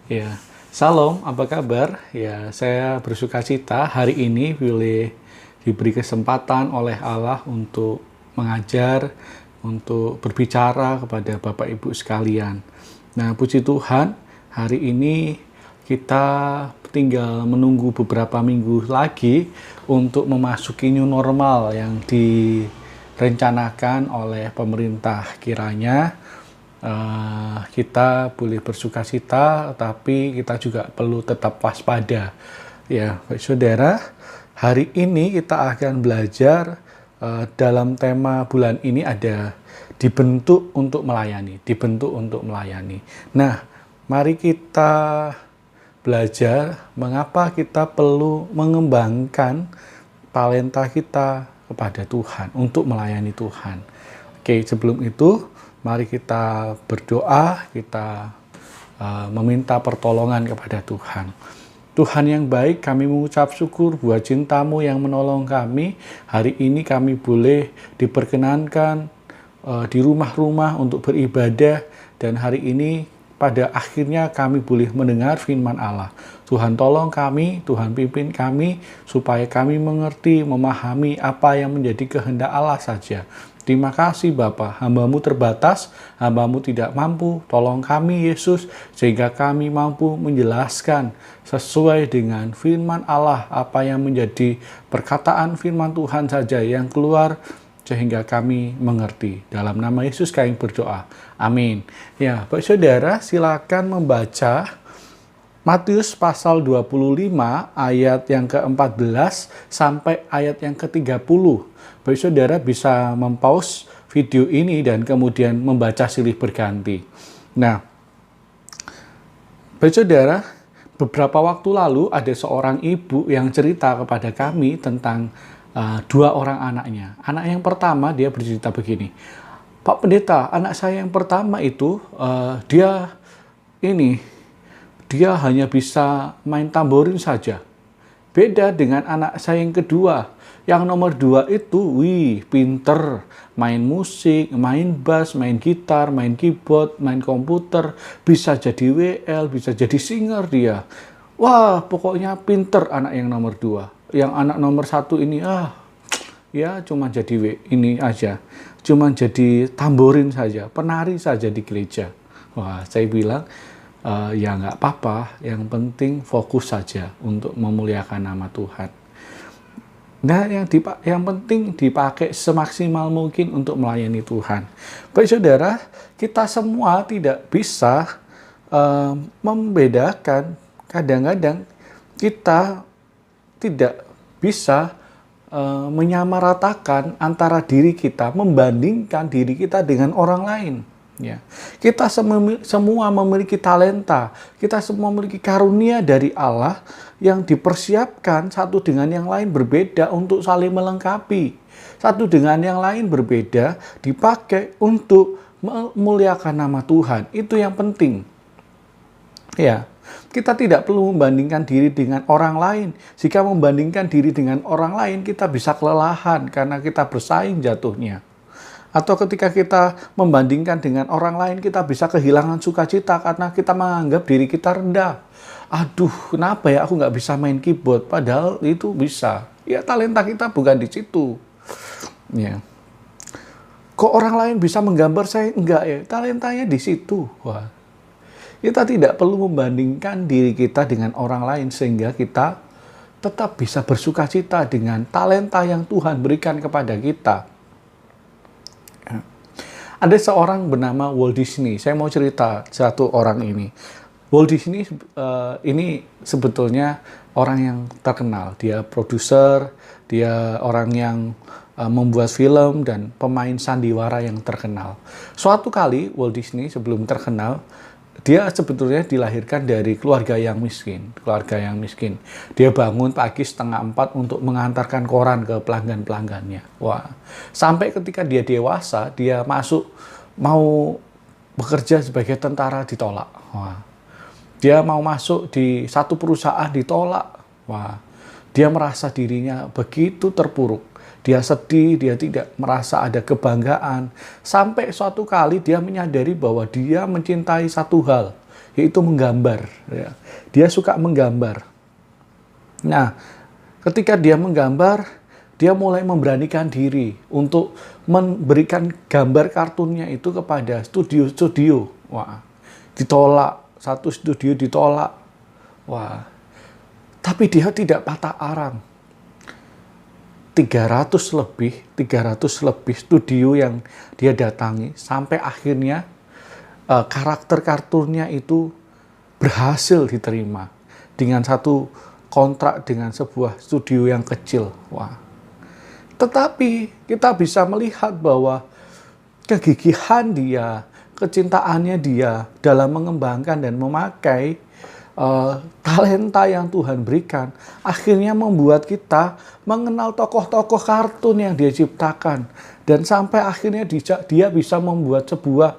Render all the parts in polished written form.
Ya, Salam, apa kabar? Ya, saya bersuka cita hari ini boleh diberi kesempatan oleh Allah untuk mengajar, untuk berbicara kepada Bapak Ibu sekalian. Nah, puji Tuhan, hari ini kita tinggal menunggu beberapa minggu lagi untuk memasuki new normal yang direncanakan oleh pemerintah. Kiranya kita boleh bersuka cita, tapi kita juga perlu tetap waspada. Ya, baik saudara, hari ini kita akan belajar dalam tema bulan ini ada dibentuk untuk melayani, dibentuk untuk melayani. Nah, mari kita belajar mengapa kita perlu mengembangkan talenta kita kepada Tuhan untuk melayani Tuhan. Oke, sebelum itu mari kita berdoa, kita meminta pertolongan kepada Tuhan. Tuhan yang baik, kami mengucap syukur buat cinta-Mu yang menolong kami. Hari ini kami boleh diperkenankan di rumah-rumah untuk beribadah, dan hari ini pada akhirnya kami boleh mendengar firman Allah. Tuhan tolong kami, Tuhan pimpin kami, supaya kami mengerti, memahami apa yang menjadi kehendak Allah saja. Terima kasih Bapa, hamba-Mu terbatas, hamba-Mu tidak mampu, tolong kami Yesus, sehingga kami mampu menjelaskan sesuai dengan firman Allah, apa yang menjadi perkataan firman Tuhan saja yang keluar, sehingga kami mengerti. Dalam nama Yesus kami berdoa. Amin. Ya, Bapak Saudara, silakan membaca Matius pasal 25 ayat yang ke-14 sampai ayat yang ke-30. Bapak Saudara bisa mempause video ini dan kemudian membaca silih berganti. Nah, Bapak Saudara, beberapa waktu lalu ada seorang ibu yang cerita kepada kami tentang dua orang anaknya. Anak yang pertama dia bercerita begini, Pak Pendeta, anak saya yang pertama itu dia hanya bisa main tamborin saja. Beda dengan anak saya yang kedua. Yang nomor 2 itu, pinter. Main musik, main bass, main gitar, main keyboard, main komputer. Bisa jadi WL, bisa jadi singer dia. Wah, pokoknya pinter anak yang nomor 2. Yang anak nomor 1 ini, ya cuma jadi ini aja. Cuma jadi tamborin saja, penari saja di gereja. Wah, saya bilang, ya nggak apa-apa, yang penting fokus saja untuk memuliakan nama Tuhan. Nah, yang penting dipakai semaksimal mungkin untuk melayani Tuhan. Baik saudara, kita semua tidak bisa membedakan. Kadang-kadang kita tidak bisa menyamaratakan antara diri kita, membandingkan diri kita dengan orang lain. Ya. Kita semua memiliki talenta, kita semua memiliki karunia dari Allah yang dipersiapkan satu dengan yang lain berbeda untuk saling melengkapi. Satu dengan yang lain berbeda dipakai untuk memuliakan nama Tuhan. Itu yang penting. Ya, kita tidak perlu membandingkan diri dengan orang lain. Jika membandingkan diri dengan orang lain, kita bisa kelelahan karena kita bersaing jatuhnya. Atau ketika kita membandingkan dengan orang lain, kita bisa kehilangan sukacita karena kita menganggap diri kita rendah. Aduh, kenapa ya aku nggak bisa main keyboard? Padahal itu bisa. Ya, talenta kita bukan di situ. Ya. Kok orang lain bisa menggambar, saya enggak ya? Talentanya di situ. Wah. Kita tidak perlu membandingkan diri kita dengan orang lain sehingga kita tetap bisa bersukacita dengan talenta yang Tuhan berikan kepada kita. Ada seorang bernama Walt Disney. Saya mau cerita satu orang ini. Walt Disney ini sebetulnya orang yang terkenal. Dia produser, dia orang yang membuat film dan pemain sandiwara yang terkenal. Suatu kali Walt Disney sebelum terkenal, dia sebetulnya dilahirkan dari keluarga yang miskin. Dia bangun pagi 3:30 untuk mengantarkan koran ke pelanggan-pelanggannya. Wah, sampai ketika dia dewasa, dia mau bekerja sebagai tentara ditolak. Wah, dia mau masuk di satu perusahaan ditolak. Wah, dia merasa dirinya begitu terpuruk. Dia sedih, dia tidak merasa ada kebanggaan. Sampai suatu kali dia menyadari bahwa dia mencintai satu hal. yaitu menggambar. Ya. Dia suka menggambar. Nah, ketika dia menggambar, dia mulai memberanikan diri untuk memberikan gambar kartunnya itu kepada studio-studio. Wah, ditolak. Satu studio ditolak. Wah, tapi dia tidak patah arang. 300 lebih studio yang dia datangi sampai akhirnya karakter kartunnya itu berhasil diterima dengan satu kontrak dengan sebuah studio yang kecil. Wah. Tetapi kita bisa melihat bahwa kegigihan dia, kecintaannya dia dalam mengembangkan dan memakai talenta yang Tuhan berikan, akhirnya membuat kita mengenal tokoh-tokoh kartun yang dia ciptakan. Dan sampai akhirnya dia bisa membuat sebuah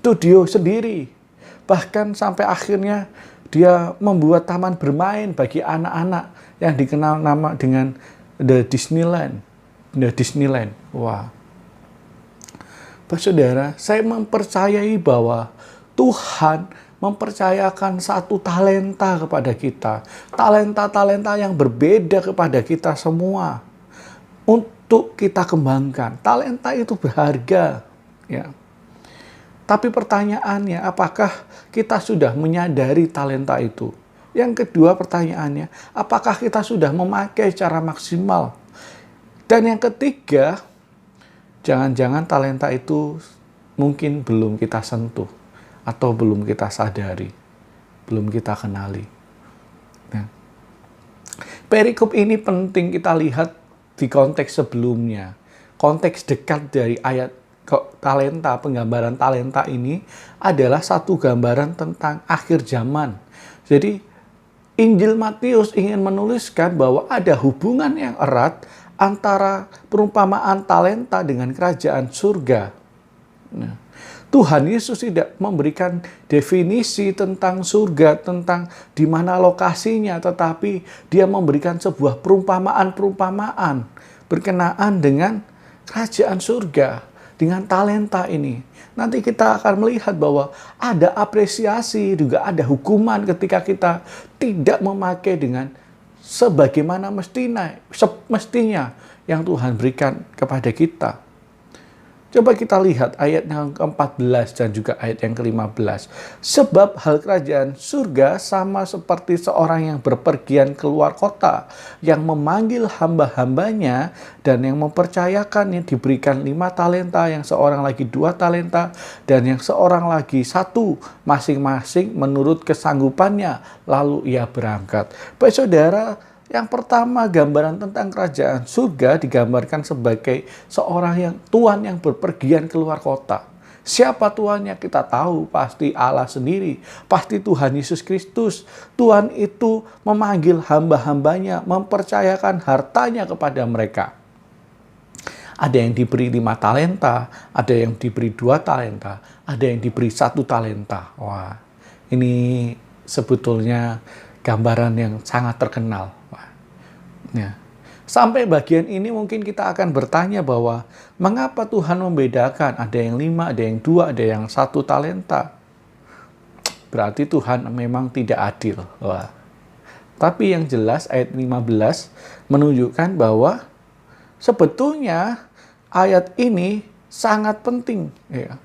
studio sendiri. Bahkan sampai akhirnya dia membuat taman bermain bagi anak-anak yang dikenal nama dengan The Disneyland. Wah. Pak Saudara, saya mempercayai bahwa Tuhan mempercayakan satu talenta kepada kita. Talenta-talenta yang berbeda kepada kita semua. Untuk kita kembangkan. Talenta itu berharga. Ya. Tapi pertanyaannya, apakah kita sudah menyadari talenta itu? Yang kedua pertanyaannya, apakah kita sudah memakai secara maksimal? Dan yang ketiga, jangan-jangan talenta itu mungkin belum kita sentuh. Atau belum kita sadari, belum kita kenali. Nah, perikop ini penting kita lihat di konteks sebelumnya. Konteks dekat dari ayat talenta, penggambaran talenta ini adalah satu gambaran tentang akhir zaman. Jadi, Injil Matius ingin menuliskan bahwa ada hubungan yang erat antara perumpamaan talenta dengan kerajaan surga. Nah, Tuhan Yesus tidak memberikan definisi tentang surga, tentang di mana lokasinya, tetapi dia memberikan sebuah perumpamaan-perumpamaan berkenaan dengan kerajaan surga, dengan talenta ini. Nanti kita akan melihat bahwa ada apresiasi, juga ada hukuman ketika kita tidak memakai dengan sebagaimana mestinya yang Tuhan berikan kepada kita. Coba kita lihat ayat yang ke-14 dan juga ayat yang ke-15. Sebab hal kerajaan surga sama seperti seorang yang berpergian keluar kota, yang memanggil hamba-hambanya dan yang mempercayakannya diberikan 5 talenta, yang seorang lagi 2 talenta, dan yang seorang lagi 1, masing-masing menurut kesanggupannya. Lalu ia berangkat. Baik saudara, yang pertama, gambaran tentang kerajaan surga digambarkan sebagai seorang tuan yang berpergian keluar kota. Siapa tuannya kita tahu, pasti Allah sendiri, pasti Tuhan Yesus Kristus. Tuhan itu memanggil hamba-hambanya, mempercayakan hartanya kepada mereka. Ada yang diberi 5 talenta, ada yang diberi 2 talenta, ada yang diberi 1 talenta. Wah, ini sebetulnya gambaran yang sangat terkenal. Ya. Sampai bagian ini mungkin kita akan bertanya bahwa mengapa Tuhan membedakan ada yang 5, ada yang 2, ada yang 1 talenta. Berarti Tuhan memang tidak adil. Wah. Tapi yang jelas ayat 15 menunjukkan bahwa sebetulnya ayat ini sangat penting. Ya.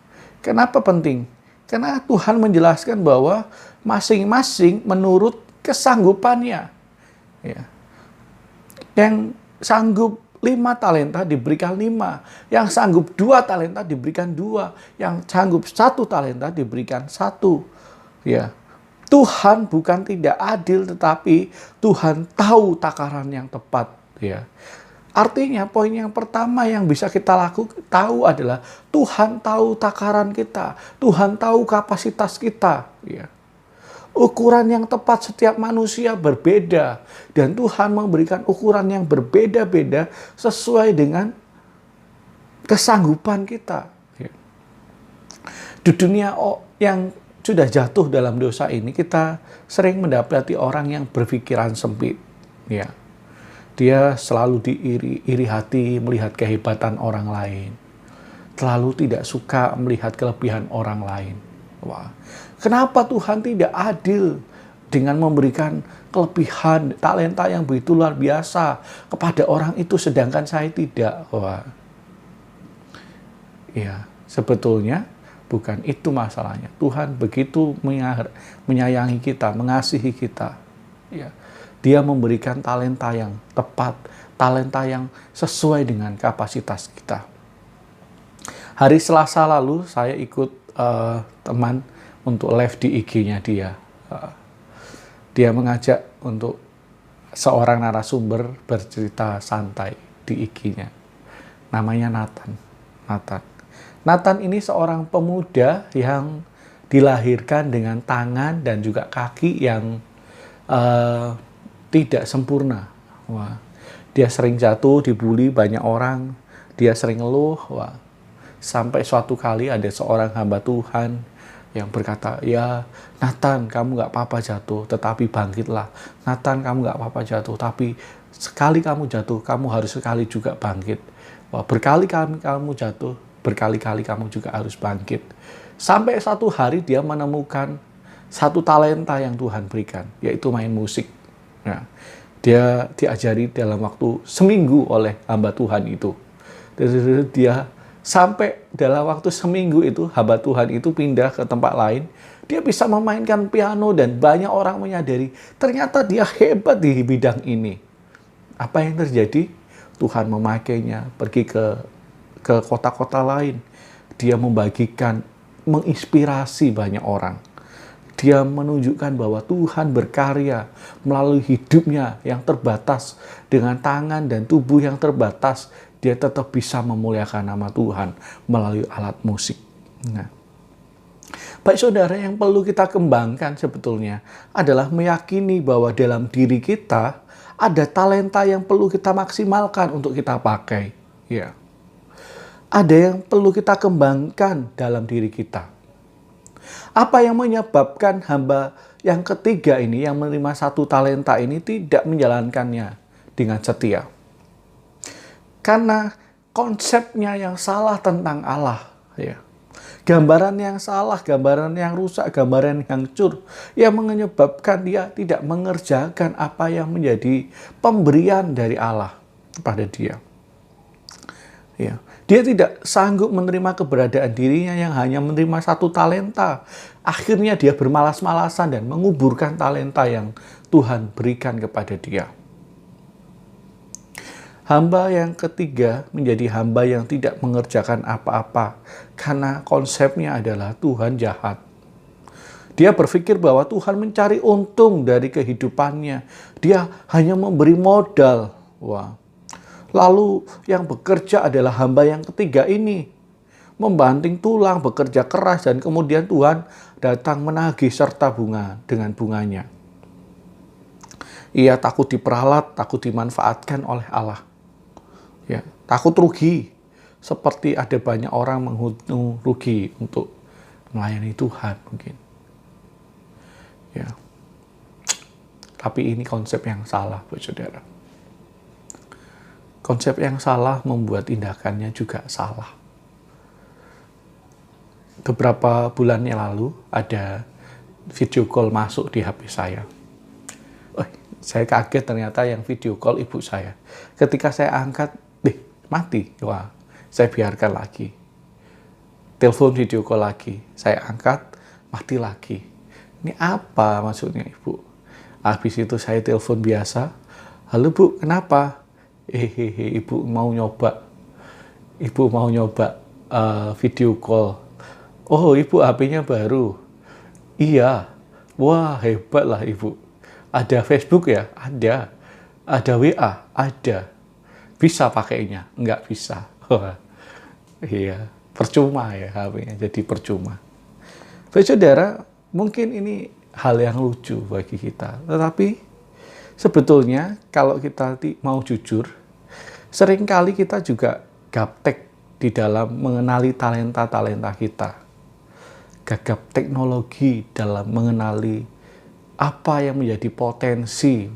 Kenapa penting? Karena Tuhan menjelaskan bahwa masing-masing menurut kesanggupannya. Ya. Yang sanggup 5 talenta diberikan 5. Yang sanggup 2 talenta diberikan 2. Yang sanggup 1 talenta diberikan 1. Ya. Tuhan bukan tidak adil, tetapi Tuhan tahu takaran yang tepat. Ya. Artinya poin yang pertama yang bisa kita tahu adalah Tuhan tahu takaran kita. Tuhan tahu kapasitas kita. Ya. Ukuran yang tepat setiap manusia berbeda. Dan Tuhan memberikan ukuran yang berbeda-beda sesuai dengan kesanggupan kita. Di dunia yang sudah jatuh dalam dosa ini, kita sering mendapati orang yang berpikiran sempit. Ya. Dia selalu iri hati melihat kehebatan orang lain. Selalu tidak suka melihat kelebihan orang lain. Wah. Kenapa Tuhan tidak adil dengan memberikan kelebihan talenta yang begitu luar biasa kepada orang itu sedangkan saya tidak? Wah. Ya, sebetulnya bukan itu masalahnya. Tuhan begitu menyayangi kita, mengasihi kita. Ya. Dia memberikan talenta yang tepat, talenta yang sesuai dengan kapasitas kita. Hari Selasa lalu saya ikut teman untuk live di IG-nya dia. Dia mengajak untuk seorang narasumber bercerita santai di IG-nya. Namanya Nathan ini seorang pemuda yang dilahirkan dengan tangan dan juga kaki yang tidak sempurna. Wah, dia sering jatuh, dibully banyak orang, dia sering ngeluh. Wah, sampai suatu kali ada seorang hamba Tuhan yang berkata, ya Nathan, kamu gak apa-apa jatuh, tetapi bangkitlah. Nathan, kamu gak apa-apa jatuh, tapi sekali kamu jatuh, kamu harus sekali juga bangkit. Wah, berkali-kali kamu jatuh, berkali-kali kamu juga harus bangkit. Sampai satu hari dia menemukan satu talenta yang Tuhan berikan, yaitu main musik. Nah, dia diajari dalam waktu seminggu oleh hamba Tuhan itu. Dia sampai dalam waktu seminggu itu, hamba Tuhan itu pindah ke tempat lain. Dia bisa memainkan piano dan banyak orang menyadari ternyata dia hebat di bidang ini. Apa yang terjadi? Tuhan memakainya pergi ke kota-kota lain. Dia membagikan, menginspirasi banyak orang. Dia menunjukkan bahwa Tuhan berkarya melalui hidupnya yang terbatas dengan tangan dan tubuh yang terbatas. Dia tetap bisa memuliakan nama Tuhan melalui alat musik. Nah, baik saudara, yang perlu kita kembangkan sebetulnya adalah meyakini bahwa dalam diri kita ada talenta yang perlu kita maksimalkan untuk kita pakai. Ya. Ada yang perlu kita kembangkan dalam diri kita. Apa yang menyebabkan hamba yang ketiga ini, yang menerima satu talenta ini, tidak menjalankannya dengan setia? Karena konsepnya yang salah tentang Allah. Ya. Gambaran yang salah, gambaran yang rusak, gambaran yang hancur, yang menyebabkan dia tidak mengerjakan apa yang menjadi pemberian dari Allah kepada dia. Ya. Dia tidak sanggup menerima keberadaan dirinya yang hanya menerima satu talenta. Akhirnya dia bermalas-malasan dan menguburkan talenta yang Tuhan berikan kepada dia. Hamba yang ketiga menjadi hamba yang tidak mengerjakan apa-apa karena konsepnya adalah Tuhan jahat. Dia berpikir bahwa Tuhan mencari untung dari kehidupannya. Dia hanya memberi modal. Wah. Lalu yang bekerja adalah hamba yang ketiga ini. Membanting tulang, bekerja keras, dan kemudian Tuhan datang menagih serta bunga dengan bunganya. Ia takut diperalat, takut dimanfaatkan oleh Allah. Ya, takut rugi, seperti ada banyak orang menghitung rugi untuk melayani Tuhan mungkin. Ya, tapi ini konsep yang salah, buat saudara. Konsep yang salah membuat tindakannya juga salah. Beberapa bulan yang lalu ada video call masuk di HP saya. Saya kaget ternyata yang video call ibu saya. Ketika saya angkat, mati. Wah, saya biarkan lagi. Telepon video call lagi. Saya angkat, mati lagi. Ini apa maksudnya ibu? Habis itu saya telepon biasa. Halo bu, kenapa? Ibu mau nyoba. Ibu mau nyoba video call. Oh, ibu HP-nya baru. Iya. Wah, hebat lah ibu. Ada Facebook ya? Ada. Ada WA? Ada. Bisa pakainya? Enggak bisa. Wah, iya, percuma ya HP-nya, jadi percuma. Baik saudara, mungkin ini hal yang lucu bagi kita. Tetapi sebetulnya kalau kita mau jujur, seringkali kita juga gaptek di dalam mengenali talenta-talenta kita. Gagap teknologi dalam mengenali apa yang menjadi potensi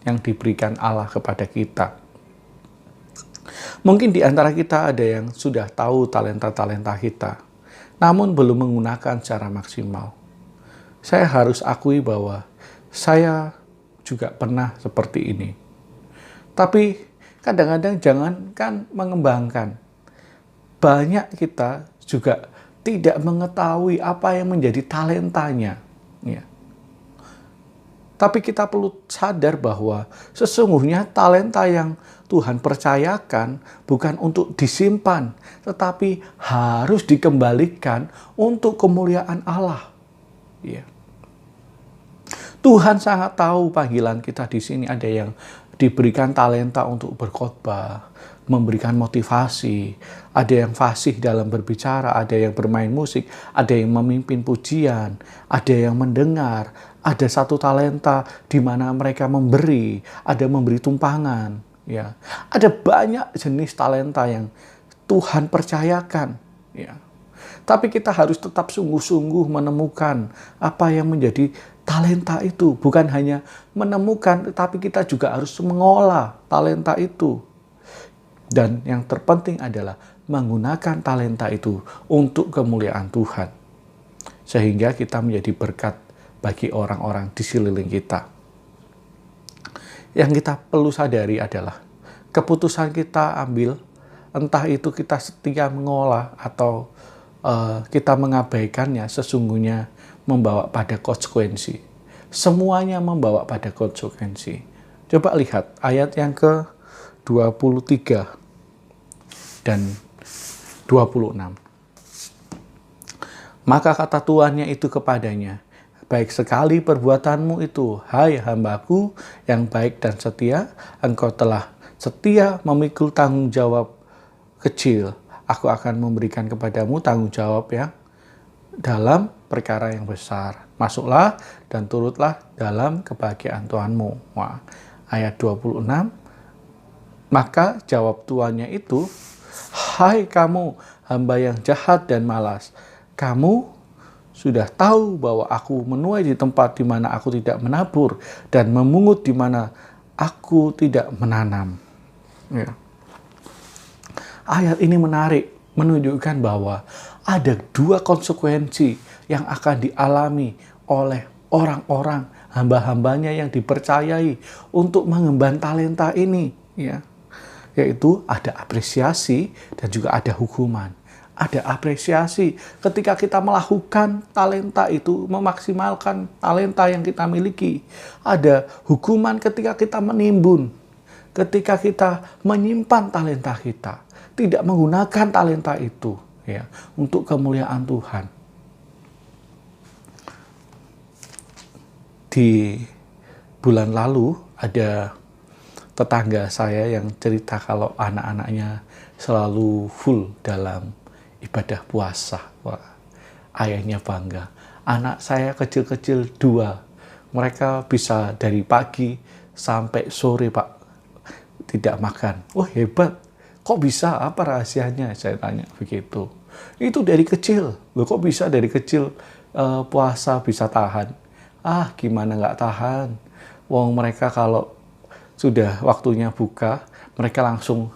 yang diberikan Allah kepada kita. Mungkin di antara kita ada yang sudah tahu talenta-talenta kita, namun belum menggunakan secara maksimal. Saya harus akui bahwa saya juga pernah seperti ini. Tapi kadang-kadang jangankan mengembangkan. Banyak kita juga tidak mengetahui apa yang menjadi talentanya. Ya. Tapi kita perlu sadar bahwa sesungguhnya talenta yang Tuhan percayakan bukan untuk disimpan, tetapi harus dikembalikan untuk kemuliaan Allah. Ya. Tuhan sangat tahu panggilan kita di sini. Ada yang diberikan talenta untuk berkhotbah, memberikan motivasi, ada yang fasih dalam berbicara, ada yang bermain musik, ada yang memimpin pujian, ada yang mendengar, ada satu talenta di mana mereka memberi, ada memberi tumpangan, ya. Ada banyak jenis talenta yang Tuhan percayakan, ya. Tapi kita harus tetap sungguh-sungguh menemukan apa yang menjadi talenta itu. Bukan hanya menemukan, tetapi kita juga harus mengolah talenta itu. Dan yang terpenting adalah menggunakan talenta itu untuk kemuliaan Tuhan. Sehingga kita menjadi berkat bagi orang-orang di sekeliling kita. Yang kita perlu sadari adalah keputusan kita ambil, entah itu kita setia mengolah atau kita mengabaikannya, sesungguhnya membawa pada konsekuensi. Semuanya membawa pada konsekuensi. Coba lihat ayat yang ke-23 dan 26. Maka kata tuannya itu kepadanya, baik sekali perbuatanmu itu, hai hambaku yang baik dan setia, engkau telah setia memikul tanggung jawab kecil. Aku akan memberikan kepadamu tanggung jawab yang dalam perkara yang besar. Masuklah dan turutlah dalam kebahagiaan Tuhanmu. Wah, ayat 26. Maka jawab tuannya itu, hai kamu hamba yang jahat dan malas. Kamu sudah tahu bahwa aku menuai di tempat di mana aku tidak menabur dan memungut di mana aku tidak menanam. Ya. Ayat ini menarik, menunjukkan bahwa ada dua konsekuensi yang akan dialami oleh orang-orang hamba-hambanya yang dipercayai untuk mengemban talenta ini, ya. Yaitu ada apresiasi dan juga ada hukuman. Ada apresiasi ketika kita melakukan talenta itu, memaksimalkan talenta yang kita miliki. Ada hukuman ketika kita menimbun, ketika kita menyimpan talenta kita, tidak menggunakan talenta itu, ya, untuk kemuliaan Tuhan. Di bulan lalu ada tetangga saya yang cerita kalau anak-anaknya selalu full dalam ibadah puasa. Wah, ayahnya bangga. Anak saya kecil-kecil 2. Mereka bisa dari pagi sampai sore, Pak, tidak makan. Oh, hebat. Kok bisa? Apa rahasianya? Saya tanya begitu. Itu dari kecil. Loh, kok bisa dari kecil puasa bisa tahan? Ah, gimana nggak tahan? Wong mereka kalau sudah waktunya buka, mereka langsung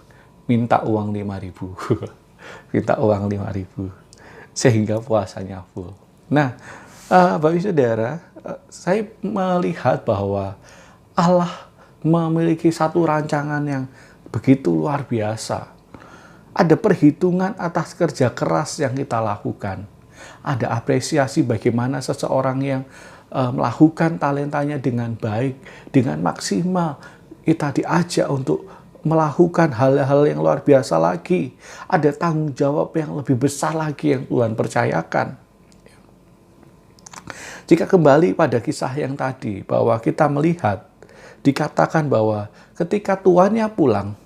minta uang 5.000. Minta uang 5.000. Sehingga puasanya full. Nah, Bapak Saudara, saya melihat bahwa Allah memiliki satu rancangan yang begitu luar biasa. Ada perhitungan atas kerja keras yang kita lakukan. Ada apresiasi bagaimana seseorang yang melakukan talentanya dengan baik, dengan maksimal. Kita diajak untuk melakukan hal-hal yang luar biasa lagi. Ada tanggung jawab yang lebih besar lagi yang Tuhan percayakan. Jika kembali pada kisah yang tadi, bahwa kita melihat, dikatakan bahwa ketika tuannya pulang,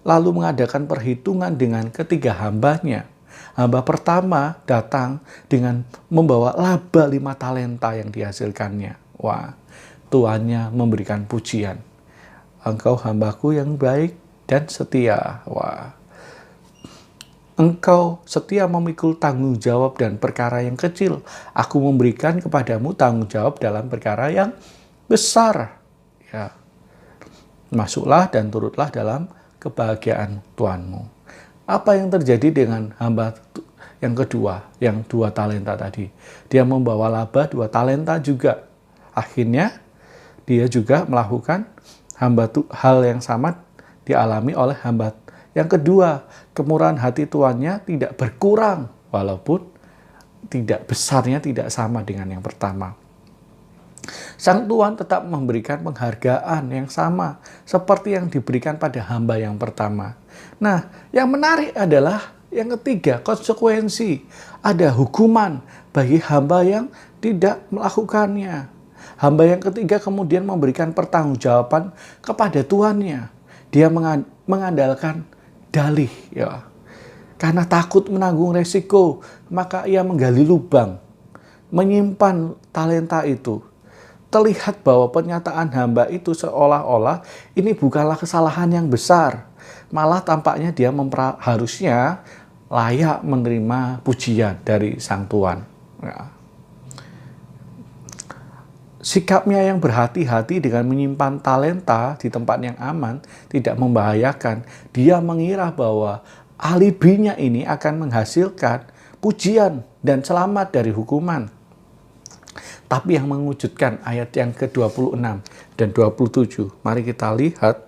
lalu mengadakan perhitungan dengan ketiga hambanya. Hamba pertama datang dengan membawa laba 5 talenta yang dihasilkannya. Wah, tuannya memberikan pujian. Engkau hambaku yang baik dan setia. Wah, engkau setia memikul tanggung jawab dan perkara yang kecil. Aku memberikan kepadamu tanggung jawab dalam perkara yang besar. Ya. Masuklah dan turutlah dalam kebahagiaan Tuhanmu. Apa yang terjadi dengan hamba yang kedua, yang 2 talenta tadi. Dia membawa laba 2 talenta juga. Akhirnya dia juga melakukan hal yang sama dialami oleh hamba yang kedua. Kemurahan hati tuannya tidak berkurang, walaupun tidak besarnya tidak sama dengan yang pertama. Sang tuan tetap memberikan penghargaan yang sama seperti yang diberikan pada hamba yang pertama. Nah, yang menarik adalah yang ketiga, konsekuensi. Ada hukuman bagi hamba yang tidak melakukannya. Hamba yang ketiga kemudian memberikan pertanggungjawaban kepada tuannya. Dia mengandalkan dalih, ya. Karena takut menanggung resiko, maka ia menggali lubang, menyimpan talenta itu. Terlihat bahwa pernyataan hamba itu seolah-olah ini bukanlah kesalahan yang besar. Malah tampaknya dia harusnya layak menerima pujian dari sang tuan. Ya. Sikapnya yang berhati-hati dengan menyimpan talenta di tempat yang aman tidak membahayakan. Dia mengira bahwa alibinya ini akan menghasilkan pujian dan selamat dari hukuman. Tapi yang mengejutkan ayat yang ke-26 dan 27. Mari kita lihat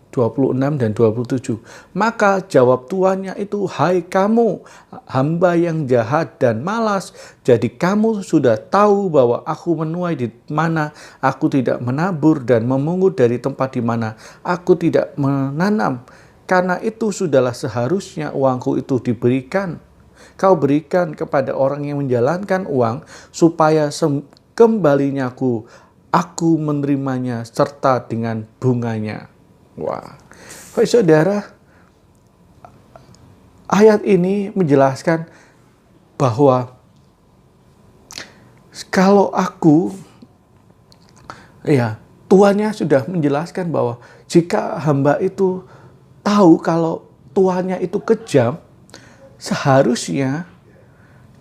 26 dan 27. Maka jawab tuannya itu, hai kamu, hamba yang jahat dan malas. Jadi kamu sudah tahu bahwa aku menuai di mana aku tidak menabur dan memungut dari tempat di mana aku tidak menanam. Karena itu sudahlah seharusnya uangku itu diberikan. Kau berikan kepada orang yang menjalankan uang, supaya kembalinya aku menerimanya serta dengan bunganya. Wah, baik saudara, ayat ini menjelaskan bahwa kalau tuannya sudah menjelaskan bahwa jika hamba itu tahu kalau tuannya itu kejam, seharusnya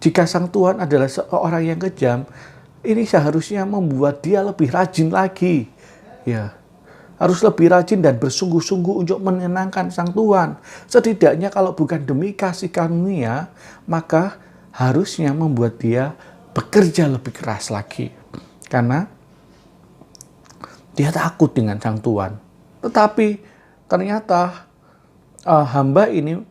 jika sang tuan adalah seorang yang kejam, ini seharusnya membuat dia lebih rajin lagi. Ya, harus lebih rajin dan bersungguh-sungguh untuk menyenangkan sang tuan. Setidaknya kalau bukan demi kasih karunia, maka harusnya membuat dia bekerja lebih keras lagi. Karena dia takut dengan sang tuan. Tetapi ternyata hamba ini,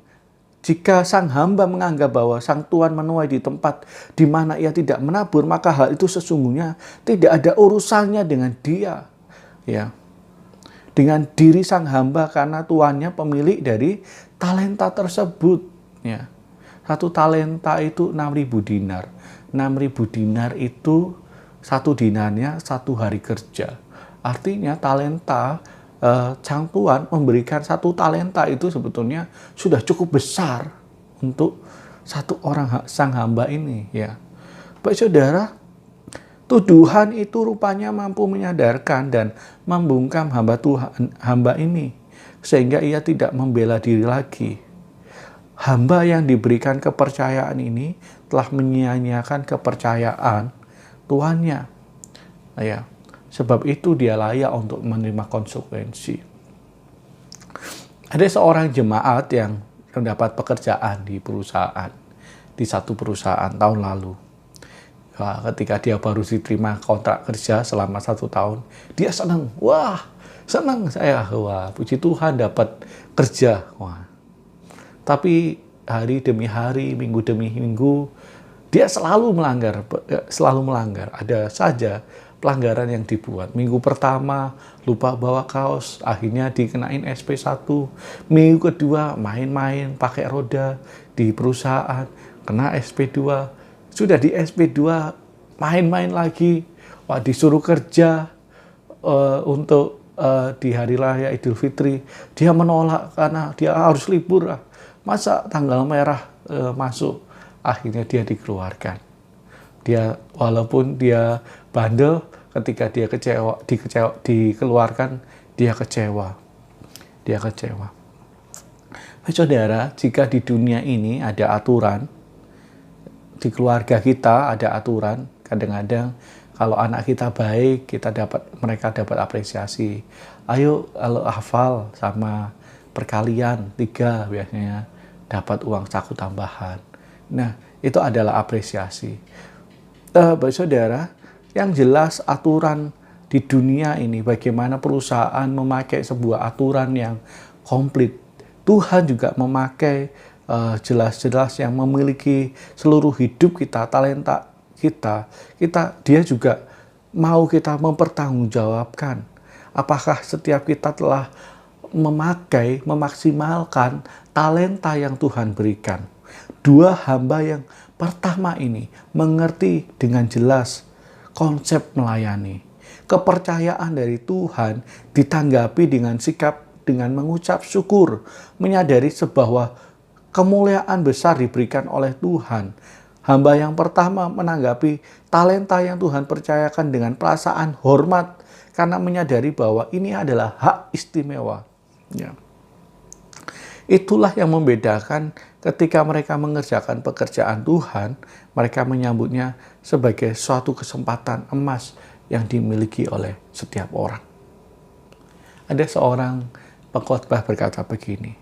jika sang hamba menganggap bahwa sang tuan menuai di tempat di mana ia tidak menabur, maka hal itu sesungguhnya tidak ada urusannya dengan dia, ya, dengan diri sang hamba, karena tuannya pemilik dari talenta tersebut. Ya. 1 talenta itu 6.000 dinar. 6.000 dinar itu 1 dinarnya 1 hari kerja. Artinya talenta sang tuan memberikan 1 talenta itu sebetulnya sudah cukup besar untuk 1 orang sang hamba ini. Ya, baik saudara, tuduhan itu rupanya mampu menyadarkan dan membungkam hamba ini sehingga ia tidak membela diri lagi. Hamba yang diberikan kepercayaan ini telah menyia-nyiakan kepercayaan tuannya. Ya. Sebab itu dia layak untuk menerima konsekuensi. Ada seorang jemaat yang mendapat pekerjaan di perusahaan, di satu perusahaan tahun lalu. Ketika dia baru diterima kontrak kerja selama 1 tahun, dia senang. Wah, senang saya. Wah, puji Tuhan dapat kerja. Wah. Tapi hari demi hari, minggu demi minggu, dia selalu melanggar. Ada saja pelanggaran yang dibuat. Minggu pertama lupa bawa kaos, akhirnya dikenain SP1. Minggu kedua main-main pakai roda di perusahaan, kena SP2. Sudah di SP2 main-main lagi. Wah, disuruh kerja untuk di hari raya Idul Fitri. Dia menolak karena dia harus libur. Masa tanggal merah masuk, akhirnya dia dikeluarkan. Dia walaupun dia bandel, ketika dia dikeluarkan, dia kecewa. Saudara, jika di dunia ini ada aturan, di keluarga kita ada aturan, kadang-kadang kalau anak kita baik, mereka dapat apresiasi. Ayo, kalau hafal sama perkalian 3 biasanya dapat uang saku tambahan. Nah, itu adalah apresiasi. Bapak Saudara, yang jelas aturan di dunia ini, bagaimana perusahaan memakai sebuah aturan yang komplit. Tuhan juga memakai jelas-jelas yang memiliki seluruh hidup kita, talenta kita. Dia juga mau kita mempertanggungjawabkan. Apakah setiap kita telah memaksimalkan talenta yang Tuhan berikan. Dua hamba yang pertama ini mengerti dengan jelas konsep melayani. Kepercayaan dari Tuhan ditanggapi dengan sikap, dengan mengucap syukur, menyadari bahwa kemuliaan besar diberikan oleh Tuhan. Hamba yang pertama menanggapi talenta yang Tuhan percayakan dengan perasaan hormat karena menyadari bahwa ini adalah hak istimewa. Ya. Itulah yang membedakan ketika mereka mengerjakan pekerjaan Tuhan, mereka menyambutnya sebagai suatu kesempatan emas yang dimiliki oleh setiap orang. Ada seorang pengkhotbah berkata begini,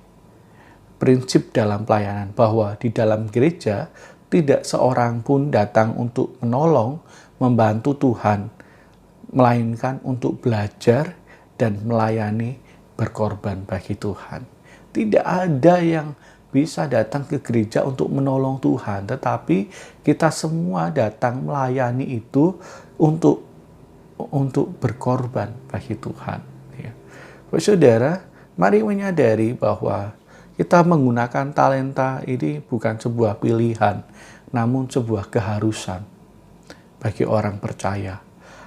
prinsip dalam pelayanan bahwa di dalam gereja tidak seorang pun datang untuk menolong, membantu Tuhan, melainkan untuk belajar dan melayani, berkorban bagi Tuhan. Tidak ada yang bisa datang ke gereja untuk menolong Tuhan, tetapi kita semua datang melayani itu untuk berkorban bagi Tuhan. Ya. Saudara, mari menyadari bahwa kita menggunakan talenta ini bukan sebuah pilihan, namun sebuah keharusan bagi orang percaya.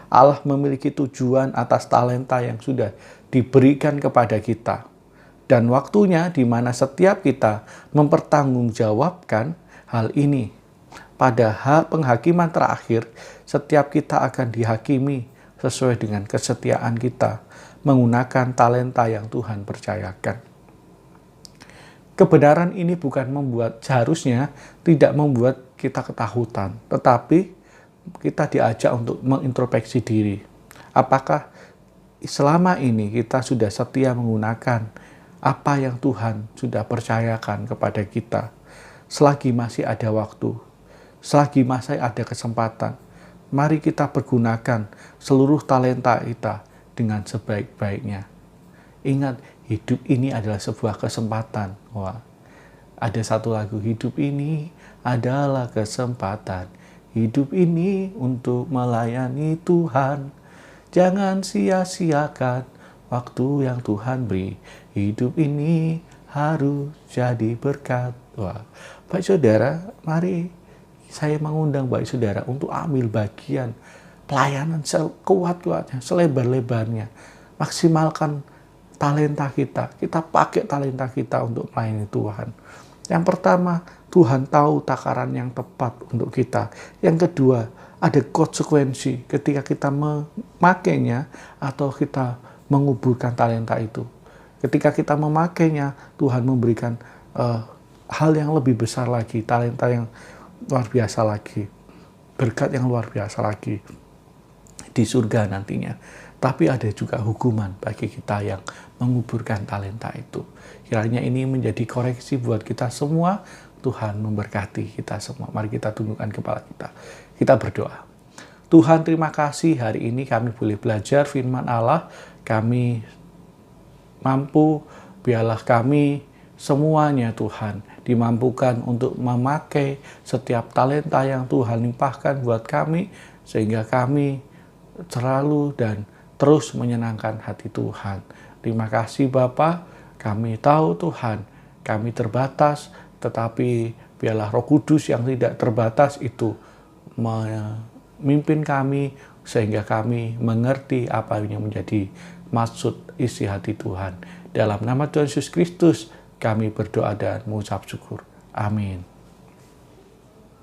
Allah memiliki tujuan atas talenta yang sudah diberikan kepada kita. Dan waktunya di mana setiap kita mempertanggungjawabkan hal ini. Pada penghakiman terakhir, setiap kita akan dihakimi sesuai dengan kesetiaan kita menggunakan talenta yang Tuhan percayakan. Kebenaran ini bukan seharusnya tidak membuat kita ketakutan, tetapi kita diajak untuk mengintrospeksi diri. Apakah selama ini kita sudah setia menggunakan apa yang Tuhan sudah percayakan kepada kita? Selagi masih ada waktu, selagi masih ada kesempatan, mari kita pergunakan seluruh talenta kita dengan sebaik-baiknya. Ingat, hidup ini adalah sebuah kesempatan. Wah, ada satu lagu, hidup ini adalah kesempatan. Hidup ini untuk melayani Tuhan. Jangan sia-siakan waktu yang Tuhan beri. Hidup ini harus jadi berkat. Wah, Baik Saudara, mari saya mengundang Baik Saudara untuk ambil bagian pelayanan sekuat-kuatnya, selebar-lebarnya. Maksimalkan talenta kita. Kita pakai talenta kita untuk melayani Tuhan. Yang pertama, Tuhan tahu takaran yang tepat untuk kita. Yang kedua, ada konsekuensi ketika kita memakainya atau kita menguburkan talenta itu. Ketika kita memakainya, Tuhan memberikan hal yang lebih besar lagi, talenta yang luar biasa lagi, berkat yang luar biasa lagi di surga nantinya. Tapi ada juga hukuman bagi kita yang menguburkan talenta itu. Kiranya ini menjadi koreksi buat kita semua. Tuhan memberkati kita semua. Mari kita tundukkan kepala kita. Kita berdoa. Tuhan, terima kasih hari ini kami boleh belajar firman Allah. Kami mampu, biarlah kami semuanya Tuhan dimampukan untuk memakai setiap talenta yang Tuhan limpahkan buat kami, sehingga kami selalu dan terus menyenangkan hati Tuhan. Terima kasih Bapa, kami tahu Tuhan, kami terbatas, tetapi biarlah Roh Kudus yang tidak terbatas itu memimpin kami, sehingga kami mengerti apa yang menjadi maksud isi hati Tuhan. Dalam nama Tuhan Yesus Kristus, kami berdoa dan mengucap syukur. Amin.